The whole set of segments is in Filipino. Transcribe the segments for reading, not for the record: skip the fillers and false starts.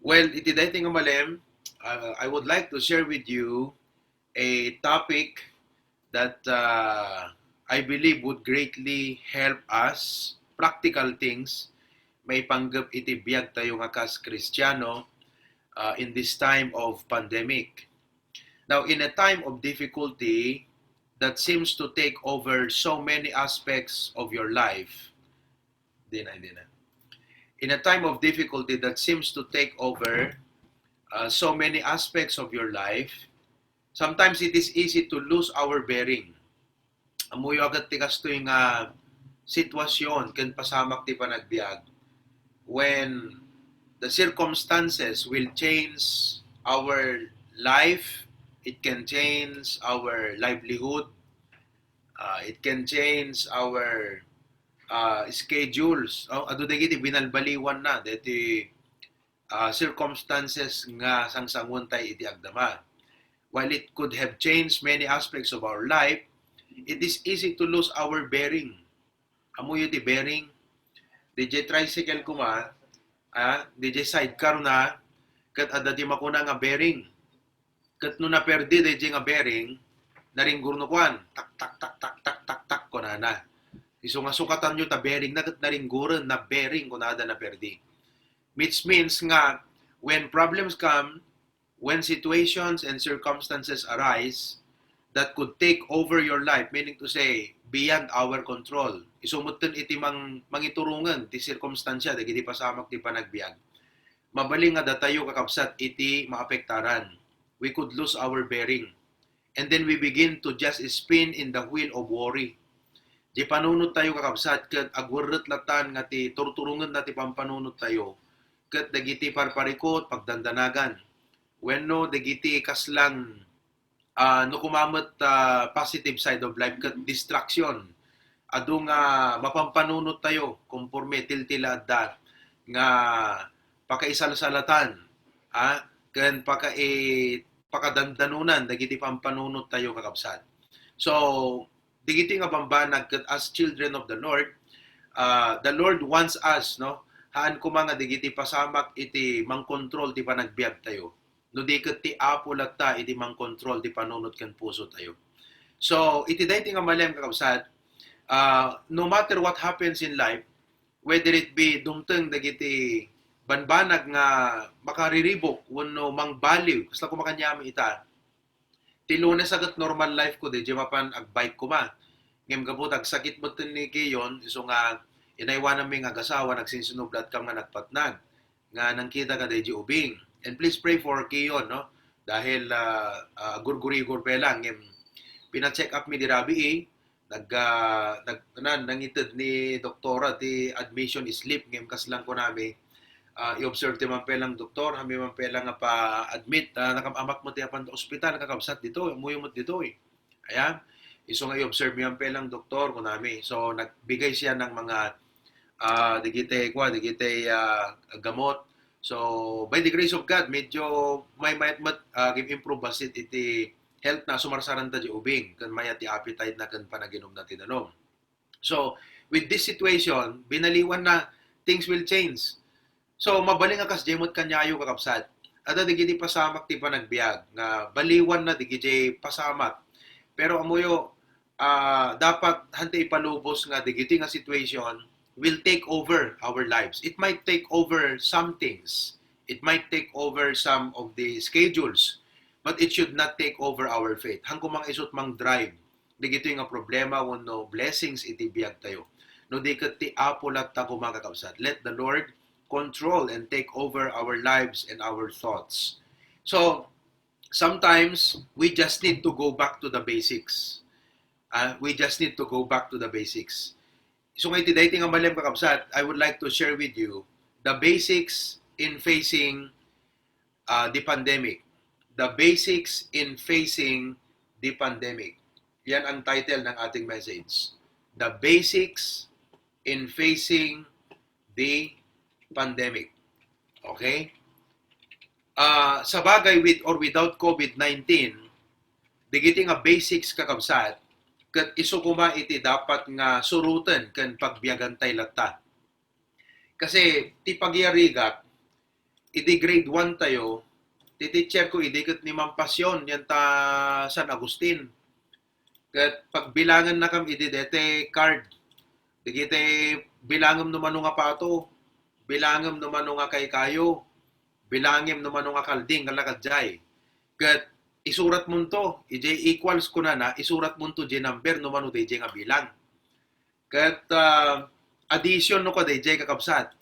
Well, iti dating nga malem, I would like to share with you a topic that I believe would greatly help us, practical things, may panggap iti biyag tayo nga kas Kristiyano in this time of pandemic. Now, in a time of difficulty that seems to take over so many aspects of your life, di na. In a time of difficulty that seems to take over so many aspects of your life, sometimes it is easy to lose our bearing. Amuyo agad ti kastoy nga sitwasyon ken pasamak ti panagbiag when the circumstances will change our life, it can change our livelihood, it can change our schedules. Ado dagiti binalbaliwan na deti circumstances nga sangsangon tay iti agdama. While it could have changed many aspects of our life, it is easy to lose our bearing. Amuyo ti bearing, DJ tricycle kuma, DJ sidecar na, kat ada di makuna nga bearing. Kat no na perdi DJ nga bearing, naringgurno kwan, tak tak tak tak tak tak tak ko na. Iso nga sukatan nyo ta bearing na kat naringguran na bearing ko na perdi. Which means nga, when problems come, when situations and circumstances arise that could take over your life, meaning to say, beyond our control, isumutin iti mangiturungan, ti circumstansya, dagiti pasamak ti panagbiag. Mabaling nga datayo kakabsat iti maapektaran. We could lose our bearing. And then we begin to just spin in the wheel of worry. Di panunot tayo kakabsat, kat agwarret latan nga ti turturungan na ti pampanunot tayo, kat dagiti parparikot, pagdandanagan. When no, dagiti kaslang no kumamot positive side of life, kat distraction. Ado nga mapampanunot tayo, kumporme tiltila da, nga pakaisalsalatan, ken pakadandanunan, dagiti pampanunot tayo kakabsat. So, digiti nga bambanag, kat as children of the Lord wants us, no, haan ko mga digiti pasamak iti mangkontrol ti panagbiag tayo. No di ket ti apo latta iti mangkontrol ti panunot ken puso tayo. So iti dayti nga malem kakabsat, no matter what happens in life, whether it be dumteng dagiti banbanag nga makariribok wenno mangbaliw, kasla ko makanyami ita. Ti Lunes agat normal life ko di mapan agbike ko ma. Ngem kaput agsakit mo ni kiyon, iso nga inaywanan mi nga agasawa, nagsinsinublat ka nga nagpatnag. Nga nangkita ka day ubing. And please pray for Kiyon, no? Dahil gurguri-gur pa lang. Pina-check up mi di rabi nangitid ni doktora ti admission is sleep. Ngem kas lang ko nami. I-observe ti man pelang doktor, hami man pelang nga pa-admit. Nakamamak mo ti apan ta ospital, nakakabsat dito, umuyo mo dito eh. Ayan. Iso nga i-observe mi man pelang doktor ko nami. So, nagbigay siya ng mga digite gamot. So by the grace of God, medyo may improve basit iti health na sumarsaran ta di ubing kan maya ti appetite na kan panaginom na tinalom. So with this situation, binaliwan na things will change. So mabaling akas jemot kanyayo kakabsat. Ada digiti pasamak ti panagbiag nga baliwan na digiti pasamak. Pero amuyo dapat hante ipalubos nga digiti nga situation will take over our lives. It might take over some things. It might take over some of the schedules. But it should not take over our faith. Hangko mang isot mang drive. Di gito nga problema no blessings iti biyag tayo. No di kat ti apo lat ta kumakakabsat. Let the Lord control and take over our lives and our thoughts. So, sometimes we just need to go back to the basics. We just need to go back to the basics. So ngayon today, nga malem kakabsat, I would like to share with you the basics in facing the pandemic. The basics in facing the pandemic. Yan ang title ng ating message. The basics in facing the pandemic. Okay? Sa bagay with or without COVID-19, digiti nga basics kakabsat, kat iso kuma iti dapat nga surutan kan pagbiyagan tay latta. Kasi ti pagyarigat, idi grade 1 tayo, ti teacher ko idikit ni Mampasyon yan ta San Agustin. Kat pagbilangan na kam idi dete card, digite bilangam naman nga pato, bilangam naman nga kay kayo, bilangim naman nga kalding kalakadjay. Kat isurat mo to, ij equals ko na, isurat mo to j number naman j nga bilang. Kat addition no ko j kakabsat.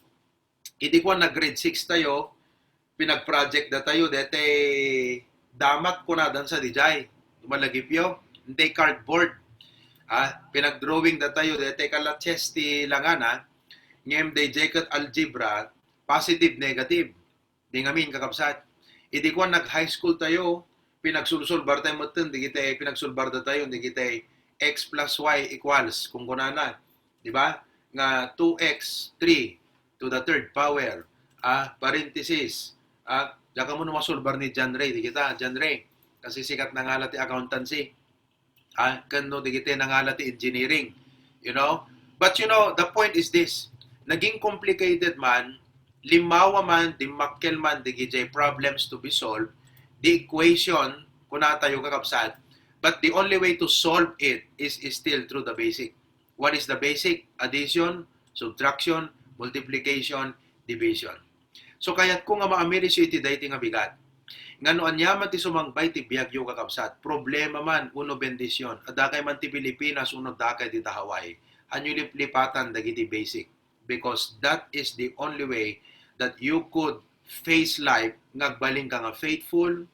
Idi ko na grade 6 tayo, pinag-project da tayo, dete damat ko na dan sa dijay. Malagipyo, hindi cardboard. Pinag-drawing da tayo, dete kalatches ti langana, ngem DJ kat algebra, positive, negative. Di ngamin kakabsat. Idi ko nag-high school tayo, pinagsulsulbar tayo mo ito, di kita pinagsulbar da tayo, di kita x plus y equals, kung kunana. Di ba? Nga 2x, 3 to the third power. Parenthesis. Diyan mo naman sulbar ni John Ray, di kita, John Ray. Kasi sikat na nga ti accountancy. Kano di kita na nga ti engineering. You know? But you know, the point is this. Naging complicated man, limawa man, di makkel man, di gijay problems to be solved, the equation, kuna tayo kakabsat, but the only way to solve it is still through the basic. What is the basic? Addition, subtraction, multiplication, division. So kaya't kung nga maamiri siya iti dayti nga bigat, nga no anyaman ti sumangbay ti biyagyo kakabsat, problema man, uno bendisyon, adakay man ti Pilipinas, uno dakay ti Hawaii, anyo lipatan dagiti basic. Because that is the only way that you could face life ngagbaling ka nga faithful,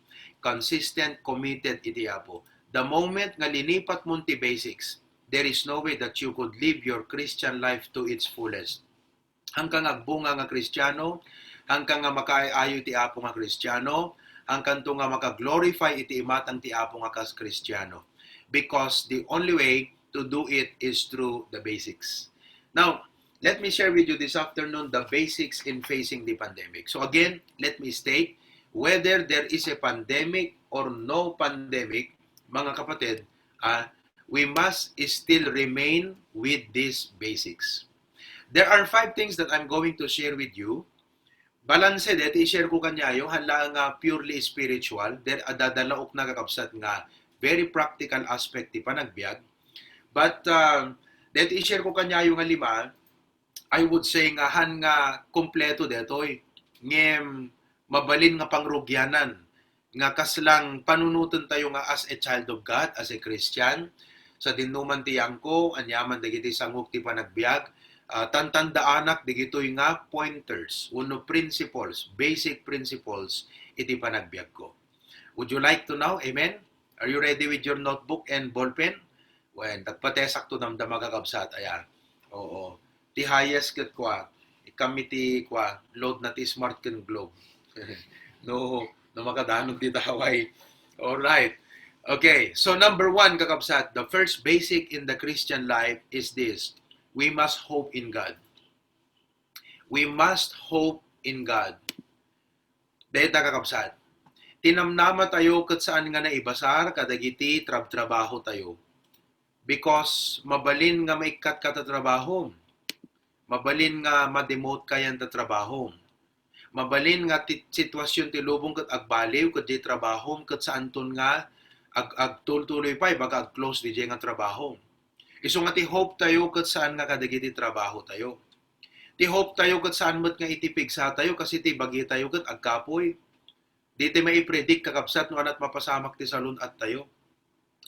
consistent, committed iti Apo. The moment nga linipat mo ti basics, there is no way that you could live your Christian life to its fullest. Hanggang agbunga nga Kristiyano, hanggang nga makaayo ti Apo nga Kristiyano, hanggang to nga makaglorify iti imatang ti Apo nga kas Kristiyano. Because the only way to do it is through the basics. Now, let me share with you this afternoon the basics in facing the pandemic. So again, let me state, whether there is a pandemic or no pandemic, mga kapatid, we must still remain with these basics. There are 5 things that I'm going to share with you. Balance dito, i-share ko kanya yung hala nga purely spiritual, there adadalaok na kakabsat nga very practical aspect ti panagbiag. But dito i-share ko kanya yung 5, I would say nga han nga kompleto detoy. Ngem mabalin nga pangrugyanan nga kaslang panunutan tayo nga as a child of God, as a Christian. Sa dinuman tiyang ko, anyaman dagiti sanguk ti panagbiag, tantandaanak digitoy nga pointers, uno principles, basic principles iti panagbiag ko. Would you like to know? Amen? Are you ready with your notebook and ballpen? When tagpatesak to nam damagakabsat aya. Oo. Ti highest ket kwa, kami ti kwa, load na ti smart ken globe. no makadanog ti Hawaii. All right. Okay, so number 1 kakabsat, the first basic in the Christian life is this. We must hope in God. We must hope in God. Deta kakabsat. Tinamnama tayo ket saan nga naibasar kadagiti trabaho tayo. Because mabalin nga maikat ka ta trabaho. Mabalin nga ma-demote kayan ta trabaho. Mabalin nga sitwasyon ti lubong ket agbaliw ket di trabaho ket saan ton nga agtultuloy pa baga ag-close di nga trabaho. Isu nga ti hope tayo ket saan nga kadagiti trabaho tayo. Ti hope tayo ket saan met nga itipig sa tayo kasi ti bagi tayo ket agkapoy. Di ti maipredict kakabsat no anat mapasamak ti salun at tayo.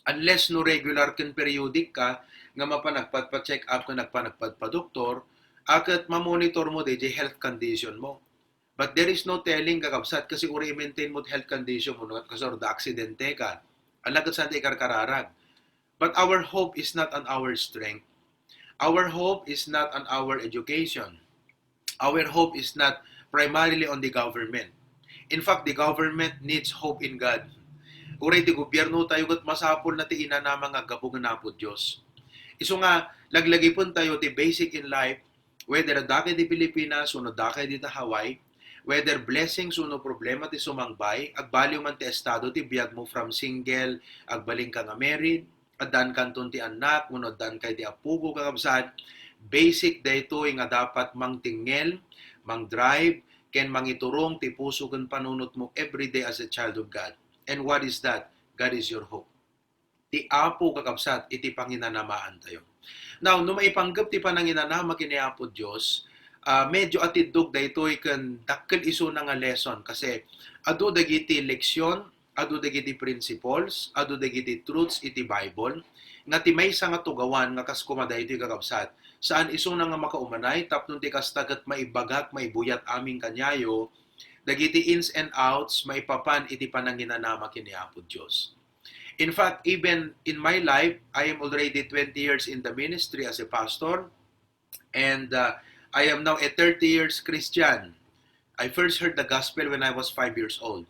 Unless no regular ken periodic ka nga mapanagpad-check up ka nagpanagpad-doktor, akat ma-monitor mo di health condition mo. But there is no telling kakabsat kasi kung i-maintain mo health condition mo kasi da aksidente ka, alagat saan ti karkararag. But our hope is not on our strength. Our hope is not on our education. Our hope is not primarily on the government. In fact, the government needs hope in God. Uray ti gobyerno tayo kat masapol na ti ina na mga gabong na po Diyos. Iso nga, laglagi po tayo ti basic in life, whether dakay di Pilipinas, uno dakay di Hawaii, whether blessings uno problema ti sumangbay, agbaliw man ti estado ti biyag mo from single, agbaling ka nga married, adan kanton ti anak, uno dan kay ti apugo kakabsad, basic dayto nga dapat mang tingel, mang drive, ken mangiturong ti puso ken panunot mo every day as a child of God. And what is that? God is your hope. Ti Apo kakabsat, iti panginanamaan tayo. Now, no maipanggap ti pananginanama kini Apo Dios, medyo atidog daytoy ken dakkel iso na nga lesson kasi adu dagiti leksyon, adu dagiti principles, adu dagiti truths iti Bible nga ti maysa nga tugawan nga kas kumaday iti kakabsat. Saan iso na nga makaumanay tapno ti kastagat maibagak maibuyat aming kanyayo dagiti ins and outs maipapan iti pananginanama kini Apo Dios. In fact, even in my life, I am already 20 years in the ministry as a pastor, and I am now a 30 years Christian. I first heard the gospel when I was 5 years old.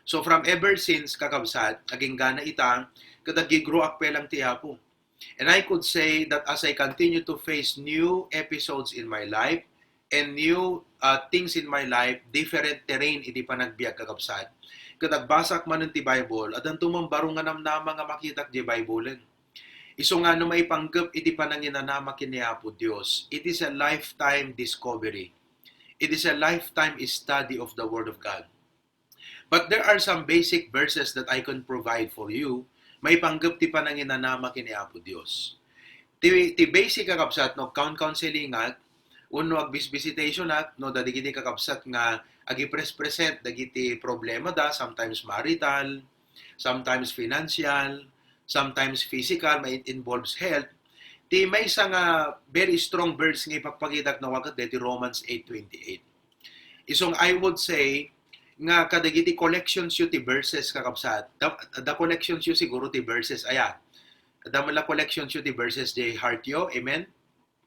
So from ever since kakabsat, aging gana ita, kada grow up pelang ti Apo. And I could say that as I continue to face new episodes in my life and new things in my life, different terrain iti panagbiag kakabsat. Kadagbasak man ti Bible, adan tumambaro nga namnama nga makitak di Bible. Iso nga no maipanggap iti pananginanama kini Apo Dios. It is a lifetime discovery. It is a lifetime study of the Word of God. But there are some basic verses that I can provide for you. Maipanggap ti pananginanama kini Apo Dios. Ti basic kakabsat no counseling at uno visitation at no dadigiti kakabsat nga agi-present dagiti problema da, sometimes marital, sometimes financial, sometimes physical, may involves health. Ti may isa nga very strong verse nga ipagpakitak na wakat deti Romans 8:28. Isong I would say nga kadagiti collections yu ti verses kakabsat. The collections yu siguro ti verses aya. Damala collections yu ti verses di heart yo, amen?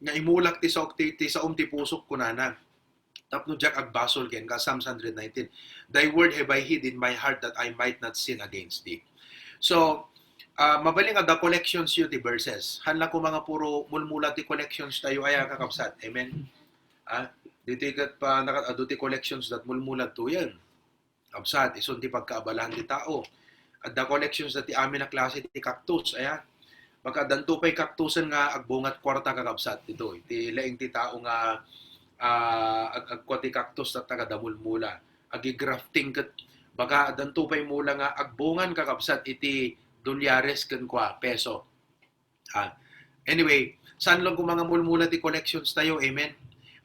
Nga imulak ti saom ti pusok kunana. Tapno jak agbasol ken ka Psalms 119. Thy word have I hid in my heart that I might not sin against thee. So, mabaling the collections yun ti verses. Hanla ko mga puro mulmula ti collections tayo aya kakabsat. Amen? Dito ikat pa nakadado ti collections that mulmula to yan. Kabsat, ison ti pagkaabalahan ti tao. At the collections that ti amin na klase ti cactus. Aya. Baka danto pa'y cactusan nga agbungat kwarta kakabsat. Dito. Ti laing ti tao nga agkwati cactus na tagadamulmula. Agi-grafting kat baka danto pa'y mula nga agbungan kakabsat iti $2 ken kwa peso. Anyway, saan lang kung mga mulmula ti collections tayo, amen?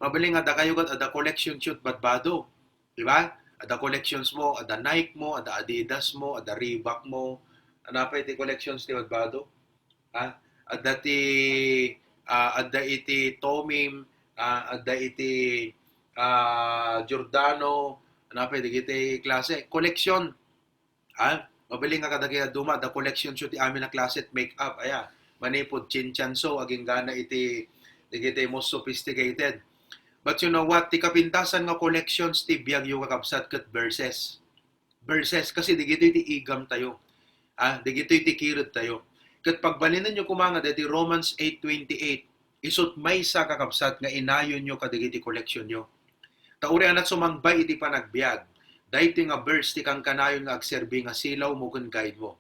Mabaling ada kayo kat ada collection shoot badbado. Diba? Ada collections mo, ada Nike mo, ada Adidas mo, ada Reebok mo. Ano pa iti collections ti badbado? Ada iti Tomim, ada iti Giordano, ano pa iti klase, collection. Mabili nga kadagaya duma, the collection shoot ti amin na klase make-up, aya, manipod chinchanso, aging gana iti most sophisticated. But you know what, ti kapintasan nga collections ti biyag yung kakabsat kat verses. Verses, kasi digito iti igam tayo. Digito iti kirot tayo. Kat pagbalinan nyo kumanga, dati Romans 8:28, isot may sa kakabsat nga inayon nyo kadigiti collection nyo. Tauri anat sumangbay iti panagbiag. Dahiti nga verse ti kang kanayon nga agserbi nga silaw mo kung guide mo.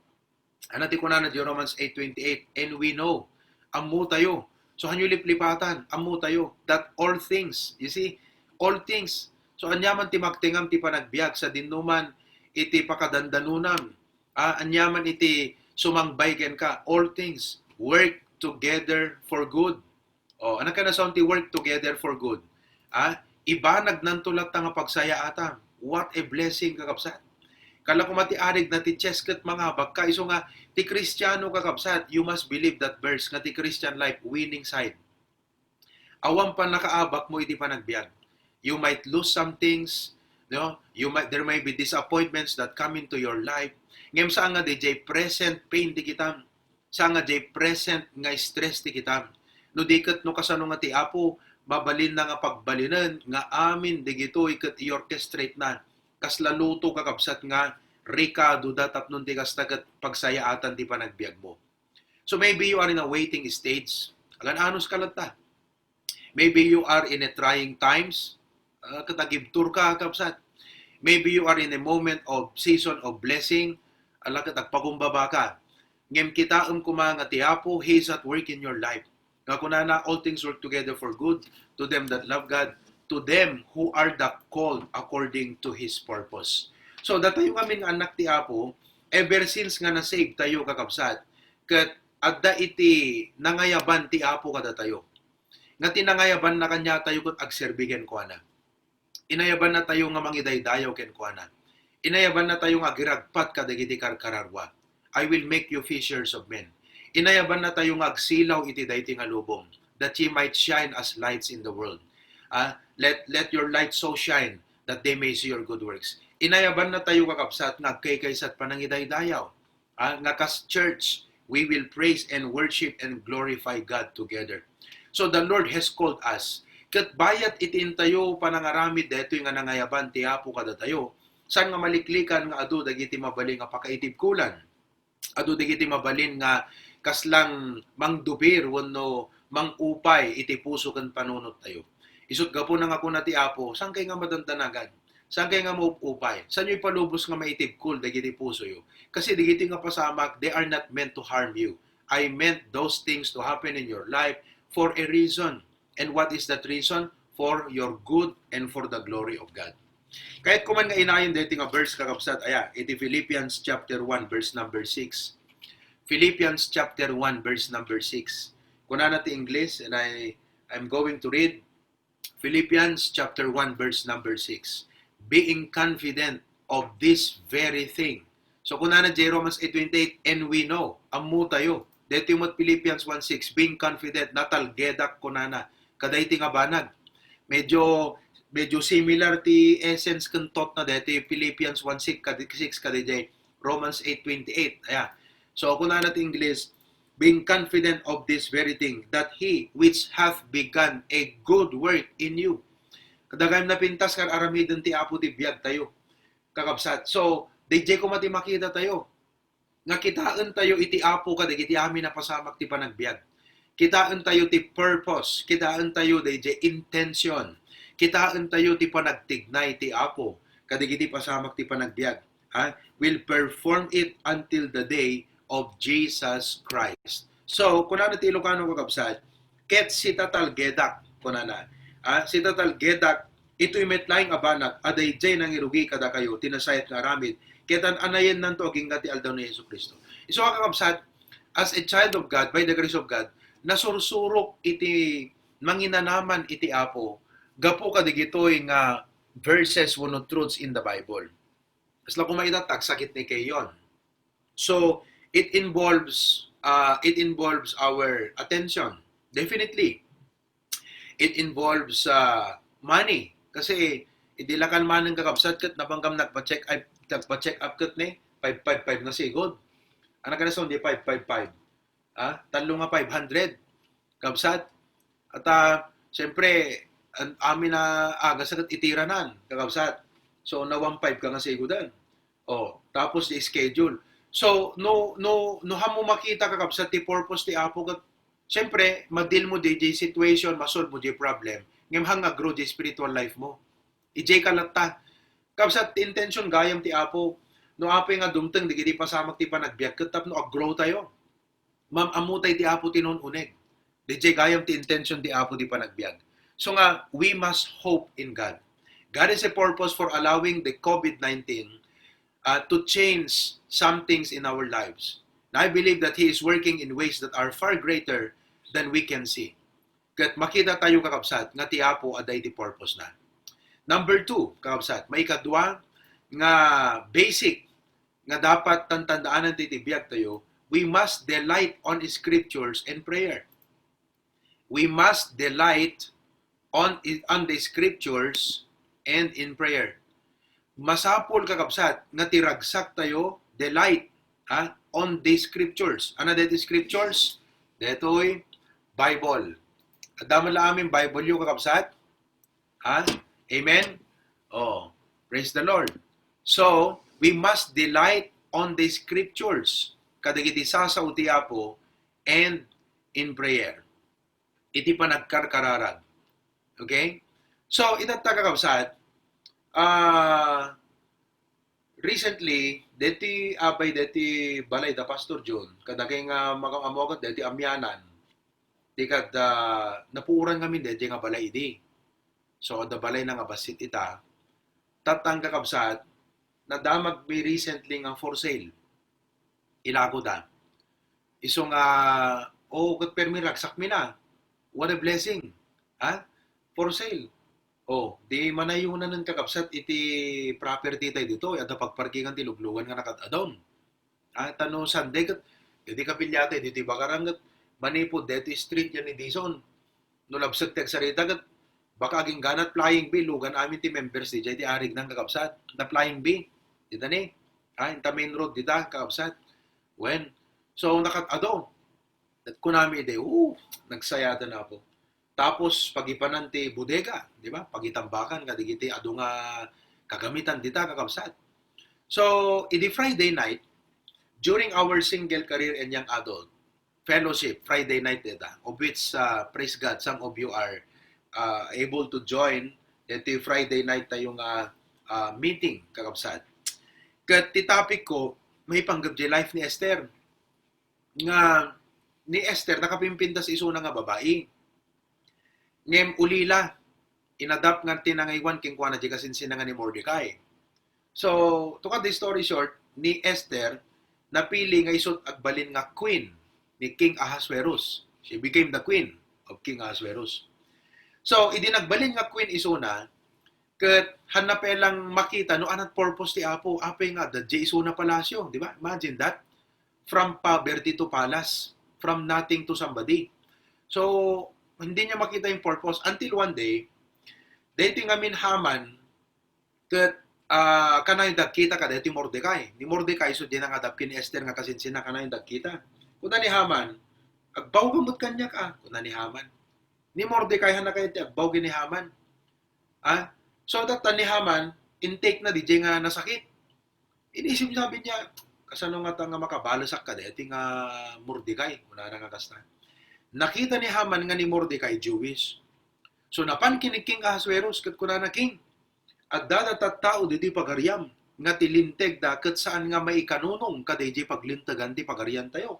Ano ti kunana di Romans 8:28, and we know, amu tayo. So hanyo liplipatan, amu tayo, that all things, you see, all things. So anyaman ti magtingam ti panagbiag sa dinuman iti pakadandanunam. Anyaman iti sumangbay ken ka, all things work together for good. Ano ka na sound ti work together for good? Ibanag nantulat nga pagsaya atam. What a blessing kakabsat. Kala ko matiarig na ti chesket mga bagka. Iso nga, ti Kristiyano kakabsat, you must believe that verse nga ti Christian life, winning side. Awang pa nakaabak mo iti panagbiag. You might lose some things. No? There may be disappointments that come into your life. Ngayon saan nga DJ present pain ti kitam. Saan nga DJ present nga stress ti kitam. No diket no kasano nga ti Apo, mabalin na nga pagbalinan, nga amin, digito ikat i-orchestrate na, kas laluto kakabsat nga, rikado datap nun di kas tagat pagsayaatan di panagbiag mo. So maybe you are in a waiting stage, alan anos kalata. Maybe you are in a trying times, katagibtur ka kakabsat. Maybe you are in a moment of season of blessing, alang katagpakumbaba ka. Ngem kitaam kumanga ti Apo, He is at work in your life. Nga kunana, all things work together for good to them that love God, to them who are the called according to His purpose. So, datayo kami nga anak ti Apo, ever since nga na-save tayo kakabsat, kat adda iti nangayaban ti Apo kada tayo. Nga tinangayaban na kanya tayo kung agserbigen ko na. Inayaban na tayo nga mangidaydayaw ken ko na. Inayaban na tayo nga giragpat kadagiti karkararwa. I will make you fishers of men. Inayaban na tayo nga agsilaw iti dayti nga lubong, that ye might shine as lights in the world. Let your light so shine that they may see your good works. Inayaban na tayo kakabsat nga kaykaysat panangidaydayaw. Nga kas church, we will praise and worship and glorify God together. So the Lord has called us. Kat bayat itin tayo panangaramid deto nga nangayaban ti Apo kada tayo. San nga maliklikan nga adu dagiti mabalin nga pakaitib kulan. Adu dagiti mabalin nga kaslang mangdubir wenno mangupay iti puso ken panunot tayo. Isut gapo na nga kuna ti Apo, san kay nga madantanagan? San kay nga maupupay? San yo'y palubos nga maitib kul dagiti puso yo? Kasi dagiti nga pasamak, they are not meant to harm you. I meant those things to happen in your life for a reason. And what is that reason? For your good and for the glory of God. Kahit kuman nga inayon dito nga verse kakabsat, iti Philippians chapter 1 verse number 6. Philippians chapter 1 verse number 6. Kuna natin English and I'm going to read Philippians chapter 1 verse number 6. Being confident of this very thing. So kuna na Romans 8:28, and we know, amu tayo. Dito yung Philippians 1:6, being confident, natalgedak kunana. Kadayti nga banag. Medyo similar ti essence kung tot na dito yung Philippians 1:6 kadijay Romans 8:28. So kung na natin English, being confident of this very thing, that He which hath begun a good work in you. Kadagayam na pintas kan aramidon ti Apo ti biyag tayo. Kakabsat. So, DJ ko mati makita tayo. Nga kitaan tayo iti Apo kadagiti amin na pasamak ti panagbiag. Kitaan tayo ti purpose. Kitaan tayo DJ intention. Kitaan tayo ti panagtignay ti Apo kadagiti pasamak ti panagbiag. Will perform it until the day of Jesus Christ. So, kuna na ti Ilocano kakabsat, ket si tatalgedak kunana. Si tatalgedak ito'y metlaing abanak aday jay nang irugi kada kayo tinasayat nga aramid ketan anayen nanto aging ti aldaw ni Hesus Kristo. Isu kakabsat, as a child of God, by the grace of God, nasursurok iti manginanaman iti Apo gapo kadigitoy nga verses wano truths in the Bible. Asla kung maitatak sakit ni kayon. So it involves our attention. Definitely. It involves money. Kasi idilakan man ng kakabsat kat nabanggam nagpa-check up kat ni 555 na sigod. Ano ka na sa hindi 555? Talo nga 500 kabsat. At siyempre amin na aga sa itiranan kakabsat. So na 15 ka nga sigodan. Tapos di schedule. So no hamo makita kakabsat ti purpose ti Apo kat siyempre madil mo di situation, masolve mo di problem. Ngem hanga grow di spiritual life mo. Ijay kalata. Kabsat intention gayam ti Apo. No apay nga dumteng digiti pasamak ti panagbiag ket tapno ag-grow tayo. Ma'am amutay ti Apo tinon uneg. Dijay gayam ti intention ti Apo ti panagbiag. So nga we must hope in God. God is a purpose for allowing the COVID-19 to change some things in our lives. And I believe that He is working in ways that are far greater than we can see. Kat makita tayo kakabsat nga ti Apo aday ti purpose na. Number 2, kakabsat, may kadwa nga basic nga dapat tantandaanan ti tibiyag tayo, we must delight on scriptures and prayer. We must delight on the scriptures and in prayer. Masapol kakabsat nga tiragsak tayo, delight on the scriptures. Ano dito scriptures? Deto'y Bible. Adaman lang amin Bible yung kakabsat. Amen? Praise the Lord. So, we must delight on the scriptures. Kadagiti sasaw ti Apo and in prayer. Iti pa nagkarkararag. Okay? So, itata kakabsat, recently, deti balay da Pastor John, kadagay nga makamogot deti amyanan. Di kad napuuran kami deti nga balay di. So, da balay na nga basit ita, tatang kakabsat, na damag may recently nga for sale. Ilago da. Iso nga, kat permi ragsak mi na. What a blessing. Ha? For sale. Di manayunan ng kakabsat iti property tayo dito. At pagparkingan ti luglugan nga nakatadon. Tano Sunday kat, iti kapilyate, dito bakarangat, manipod, dito street yan ni Dison. No labsat teg sarita kat, baka aging ganat flying bee, lugan amin ti members di ti arig ng kakabsat. Na flying bee. Dita ni. Inta main road dita, kakabsat. So, nakatado. At kunami de, nagsayada na ako. Tapos, pagipanan ti bodega, di ba? Pagitambakan, kadigiti, ado nga kagamitan dita, kakabsat. So, idi Friday night, during our single career and young adult fellowship, Friday night dita, of which, praise God, some of you are able to join ito Friday night tayong meeting, kakabsat. Kat ti topic ko, may panggap di life ni Esther. Nga, ni Esther, nakapimpintas iso na nga babae. Ngem ulila, inadapt nga tinangaywan king kwa na di kasinsin nga ni Mordecai. So, to cut the story short, ni Esther, napili nga isot agbalin nga queen ni King Ahasuerus. She became the queen of King Ahasuerus. So, idinagbalin nga queen iso na, kat hanapelang makita no anat purpose ti Apo. Apay nga, the iso na palasyo. Di ba? Imagine that. From poverty to palace. From nothing to somebody. So, hindi niya makita yung purpose. Until one day, dating amin Haman, kat kanay dagkita ka dati Mordecai. Ni Mordecai, so din ang adapkin ni Esther nga kasinsin na kanay dagkita. Kuna ni Haman, agbaw gamot kanya ka. Kuna ni Haman. Ni Mordecai, hanakay ti agbaw gini Haman. So, that ni Haman, intake na DJ nga nasakit. Inisip sabi niya, kasano nga nga makabalasak ka dati nga Mordecai. Una na nga kasta. Nakita ni Haman nga ni Mordecai Jewish. So napan kini King Ahasuerus kat kuna na king. At dadatat tao diti pagaryam nga tilinteg da kat saan nga may kanunong ka DJ paglintagan ti pagaryan tayo.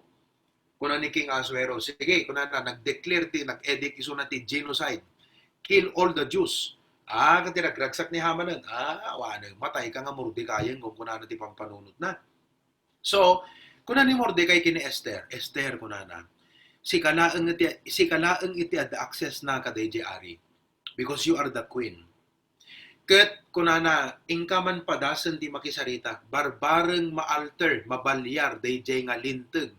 Kuna ni King Ahasuerus, sige, kuna na nag-declare ti nag-edict iso na ti genocide. Kill all the Jews. Kati nagragsak ni Haman nun. Matay ka nga Mordecai kung kuna na ti pampanunot na. So, kuna ni Mordecai kini Esther, kuna na, si kalaang iti ad access na ka DJ Ari because you are the queen. Ket kuna na, ingka man padasan di makisarita, barbareng maalter, mabalyar, DJ nga linteg,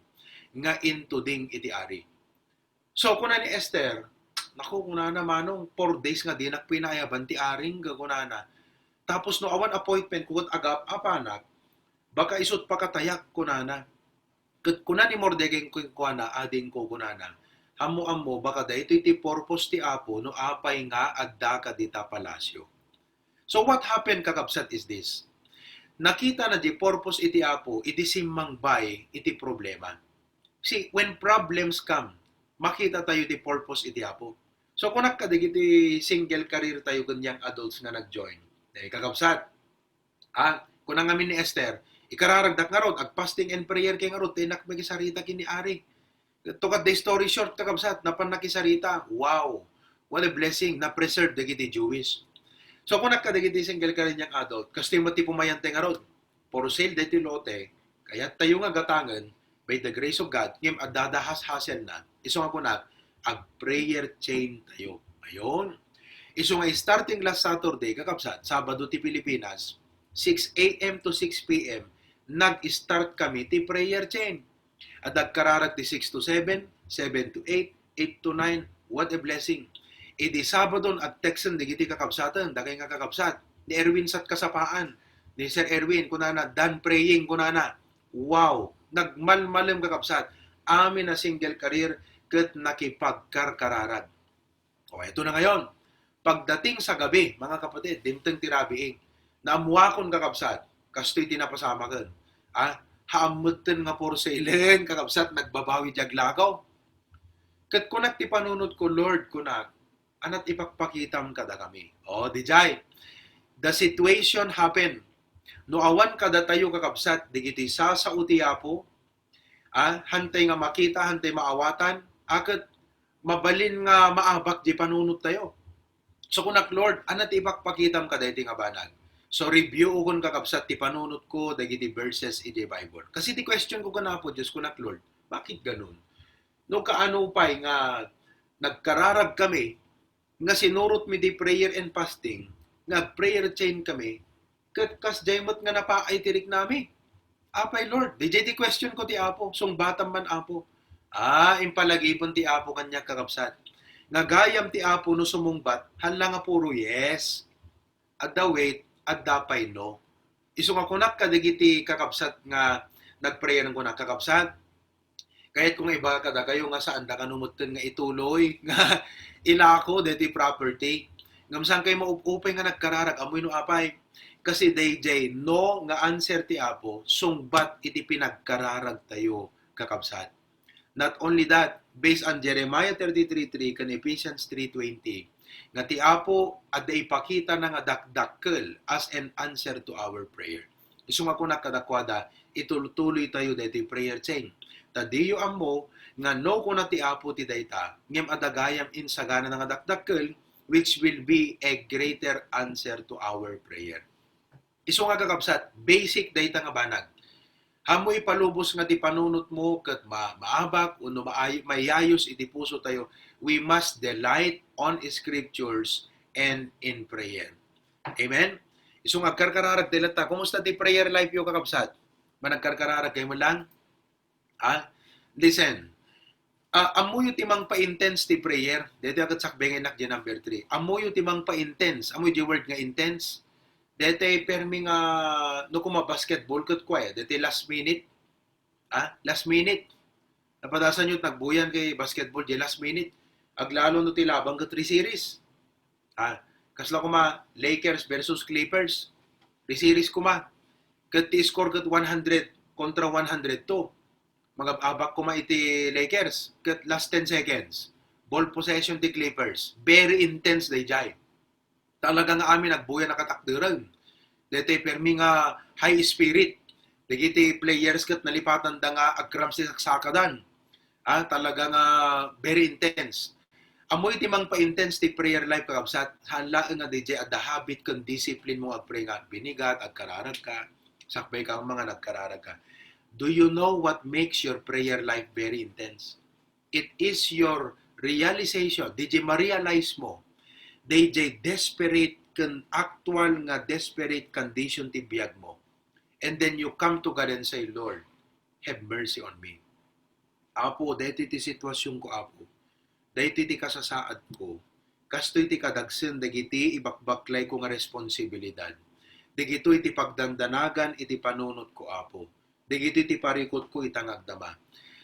nga into ding iti Ari. So, kuna ni Esther, naku, kuna na manong, 4 days nga dinak pinayaban ti Aring, kuna na. Tapos no awan appointment, kung agap, apanak, baka isot pakatayak kunana. Kuna ni Mordecai kuana ading ko kunana. Hamo baka da ito iti purpose ti Apo no apay nga adda ka dita palasyo. So what happened kakabsat is this. Nakita na di purpose iti Apo, iti simmang bay iti problema. See, when problems come, makita tayo di purpose iti Apo. So kunak ka iti single career tayo ganyang adults nga nag-join. Kakabsat. Kunang amin ni Esther, ikararagdak nga rod, ag fasting and prayer kay nga rod, tinak magisarita kini Ari. To cut the story short, kakabsat, napan nakisarita, wow, what a blessing, na-preserve dagiti Jewish. So kung nakadagiti single ka rin yung adult, kasi mati pumayante nga rod, for sale dati lote, kaya tayo nga gatangan, by the grace of God, ngim adadahas-hasen na, iso nga kuna, ag prayer chain tayo. Ayon. Iso nga starting last Saturday, kakabsat, Sabado ti Pilipinas, 6 a.m. to 6 p.m., nag-start kami ti prayer chain. At nagkararag ti 6 to 7, 7 to 8, 8 to 9, what a blessing. Idi Sabadon at Texan, digiti kakabsatan, dagay nga kakabsat, ni Erwin sat kasapaan, ni Sir Erwin, kunana, done praying, kunana, wow, nagmalmalim kakabsat, amin na single career, kat nakipagkarkararag. Ito na ngayon, pagdating sa gabi, mga kapatid, dimteng tirabiing, naamuakon kakabsat, kastoy tinapasama kan. Haamutin nga porcelain, kakabsat, nagbabawi jaglagaw. Kat kunak ti panunod ko, Lord, kunak, anat ipagpakitam kada kami. Dijay, the situation happen. No awan kada tayo kakabsat, digiti sa utiapo, hantay nga makita, hantay maawatan, akat mabalin nga maabak di panunod tayo. So kunak Lord, ana ti ipakpakitam ka daytoy nga banag. So review ukon kakabsat ti panunot ko dagiti verses iti Bible. Kasi ti question ko kanapo Dios kunak Lord, bakit ganun? No kaano pay nga nagkararag kami nga sinurot mi di prayer and fasting, nga prayer chain kami, ket kas jaymot nga napaay tirik nami. Apay Lord, di question ko ti Apo, sung batam man Apo. Impalagipon ti Apo kanya kakabsat. Nagayam ti Apo no sumungbat, hala nga puro yes. At the wait, at dapay no. Iso nga kunak kadigiti kakabsat nga nagprayer ng kunak kakabsat. Kahit kung iba kada kayo nga saan da kanumutten nga ituloy nga ilako deti property. Ngamsan kay maupupay nga nagkararag amoy no apay. Kasi dayjay no nga answer ti Apo sungbat iti pinagkararag tayo kakabsat. Not only that, based on Jeremiah 33:3 kan Ephesians 3:20, nga ti Apo adda ipakita na nga dakdakkel as an answer to our prayer. Isu nga kuna kadakwada ituloy tayo daytoy prayer chain. Tadiyo ammo nga no kuna ti Apo ti dayta ngem adagayam in sagana nga dakdakkel which will be a greater answer to our prayer. Isu nga kakabsat, basic dayta nga banag. Hamoy palubos nga ti panunot mo ket maabak uno mayayos iti puso tayo. We must delight on scriptures and in prayer. Amen? Isu nga karkararag dilata. Kumusta ti prayer life yo kakabsat? Managkarkararag kayo mo lang? Listen. Amoy timang pa-intense ti prayer. Dito akat sakbengen nak di number 3. Amoy timang pa-intense. Amoy di word nga intense. Dete permi nga no kuma basketball ket kwaya dete last minute. Last minute. Napadasan nyo nagbuyan kay basketball di last minute. Aglalo no ti labang ka 3 series. Kasla kuma Lakers versus Clippers. 3 series kuma. Ket ti score ket 100 kontra 102. Magababak kuma iti Lakers ket last 10 seconds. Ball possession ti Clippers. Very intense day jay. Talaga nga amin nagbuya nakatakdiran. Dete permi nga high spirit. Dagiti players kat nalipatan da nga agkram si saksakadan. Talaga nga very intense. Amoy timang pa-intense ti prayer life kakabsat. Hala nga DJ at the habit kang discipline mo agpray nga binigat, agkararag ka. Sakbay ka mga nagkararag ka. Do you know what makes your prayer life very intense? It is your realization. DJ ma-realize mo DJ desperate kan actual nga desperate condition ti biyag mo. And then you come to God and say, Lord, have mercy on me. Apo, dahiti ti sitwasyon ko, Apo. Dahiti ti kasasaad ko. Kastoy ti kadagsen, dagiti ibakbaklay ko nga responsibilidad. Dagito iti pagdandanagan, iti panunot ko, Apo. Dagiti ti parikot ko, itangagdama.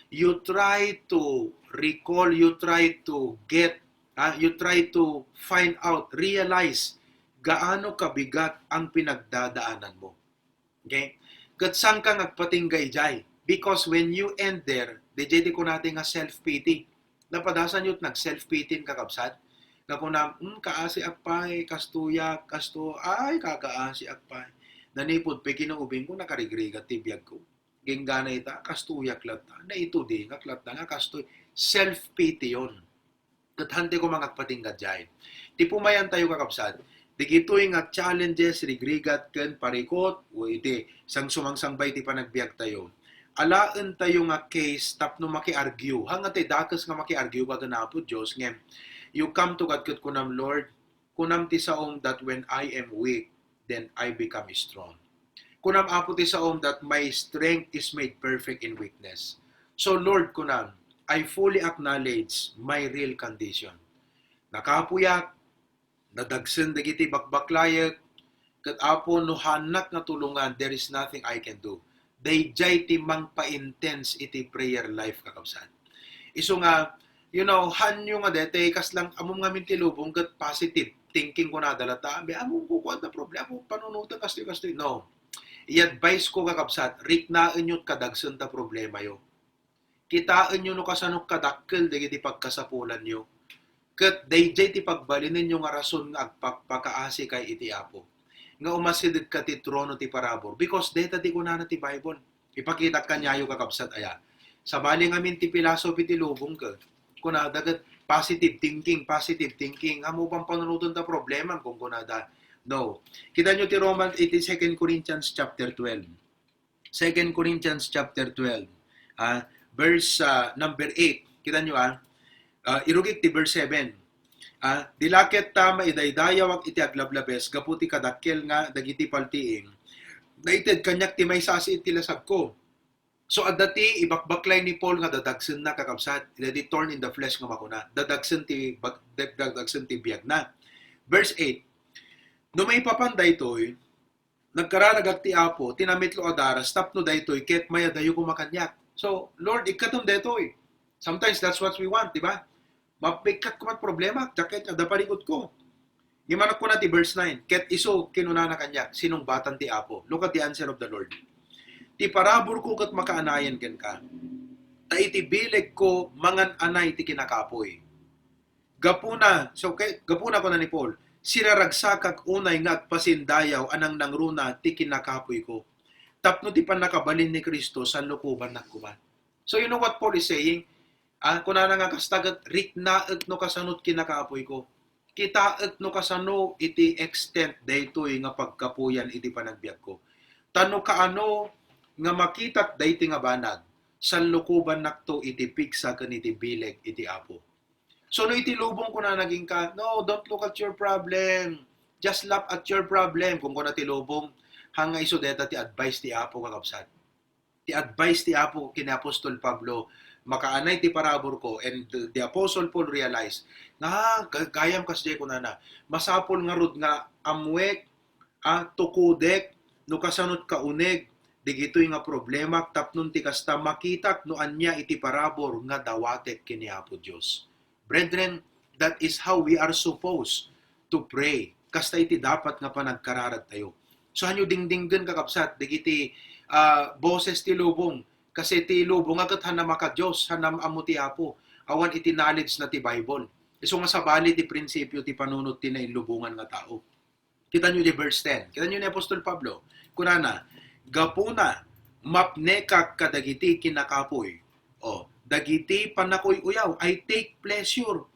You try to recall, you try to get you try to find out, realize gaano kabigat ang pinagdadaanan mo. Okay? Katsang ka nagpatinggay jay. Because when you end there, dijeti ko natin nga self-pity. Napadasan yun nag-self-pity kakabsat. Na kung na, kaasi akpay, kastuya, kakaasi akpay. Nanipod, pekinuubin ko, nakarigrigat tibiyag ko. Ginggana ita, kastuya klata. Na ito di, nga klata nga kastuy. Self-pity yun. Kathante ko mga patinggat jay. Ti pumayan tayo kakabsat. Digitoy nga challenges, rigrigat, ken parikot, o iti, sang sumangsangbay ti panagbiag tayo. Alaan tayo nga case, tapno maki-argue. Hanggat dakas nga maki-argue, baga na po Diyos, ngem, you come to God, kat kunam, Lord, kunam ti saom that when I am weak, then I become strong. Kunam apo ti saom that my strength is made perfect in weakness. So Lord, kunam, I fully acknowledge my real condition. Nakapuyak, nadagsen dagiti bakbaklayek, ket apo no hanak na tulungan, there is nothing I can do. Dayjay ti mang pa-intense iti prayer life kakabsat. Isu nga, hanyo nga dete, kaslang among nga mintilubong ket positive thinking ko nadalata, among kukuha na problema, among panunutan kastoy. No. I-advise ko kakabsat, riknaan nyo't kadagsen ta problema yo. Kitaan nyo no kasanok kadakkel dagiti pagkasapulan nyo. Ket dayjay ti pagbalinin nyo nga rason nga agpakaasi kay iti Apo. Nga umasidid ka ti trono ti parabor. Because data ti kunana ti Bible. Ipakita kanyayo kakabsat aya. Sa bali ngamin ti philosophy ti lubong ka. Kunadagat Positive thinking. Amo bang panunutan ta problema kung kunada? No. Kita nyo ti Romans 8, 2 Corinthians chapter 12. 2 Corinthians chapter 12. Verse number 8. Kita nyo irugik ti verse 7. Dilaket ta maidaydayaw iti aglablabes gaputi kadakkel nga dagiti paltiing. Daited kanyak ti may sasi iti lasag ko. So at dati ibakbaklay ni Paul nga dadagsen na kakabsat, dati torn in the flesh nga makuna. Dadagsen ti biyag na. Verse 8. No may papanday toy, nagkararagag ti Apo, tinamitlo adaras, tapno daytoy ket maya dayo kumakanyak. So Lord, ikatom daytoy. Sometimes that's what we want, di ba? Mapikat ko mat problema, jaket ada palikot ko. Gimanak ko na ti verse 9. Ket iso kinunana kanyak, sinong batan ti Apo. Look at the answer of the Lord. Ti parabor ko kat makaanayan ken ka. Ta iti bileg ko mangan anay ti kinakapoy. Gapuna ko na ni Paul. Siraragsakag unay nga pasindayaw anang nangruna ti kinakapoy ko. Tapno ti panakabalin ni Kristo sa lukuban nagkuman. So you know what Paul is saying? Kunana nga kastagat riknaet no kasanot kinakapoy ko. Kitaet no kasano iti extent daytoy nga pagkapuyan iti panagbiag ko. Tano kaano nga makitat dayti nga banag, sanlukuban nakto iti piksa ken iti bileg iti Apo. So no iti lubong ko na naging ka, no, don't look at your problem. Just laugh at your problem. Kung kuna ti lubong, hanga iso deta ti advice ti Apo kakabsat. Ti advice ti Apo kini Apostol Pablo, makaanay ti parabor ko, and the Apostle Paul realized, nga gayam kasjay ko na, masapol nga rod nga amwek, tukudek, no kasanot kauneg, digitoy nga problema tapnon ti kasta makitak no anya iti parabor nga dawatek kini Apo Dios. Brethren, that is how we are supposed to pray. Kasta iti dapat nga panagkararag tayo. So hanyo dingdinggen kakabsat digiti boses ti lubong kasi ti lubong agat hanam ka Dios, hanam amo ti Apo. Awan iti knowledge na ti Bible. Isu nga sabali ti prinsipyo ti panunot ti nailubungan nga tao. Kita nyo di verse 10. Kita nyo ni Apostol Pablo. Kunana, gapuna mapnekak kadagiti kinakapoy. Dagiti panakoy uyaw, I take pleasure.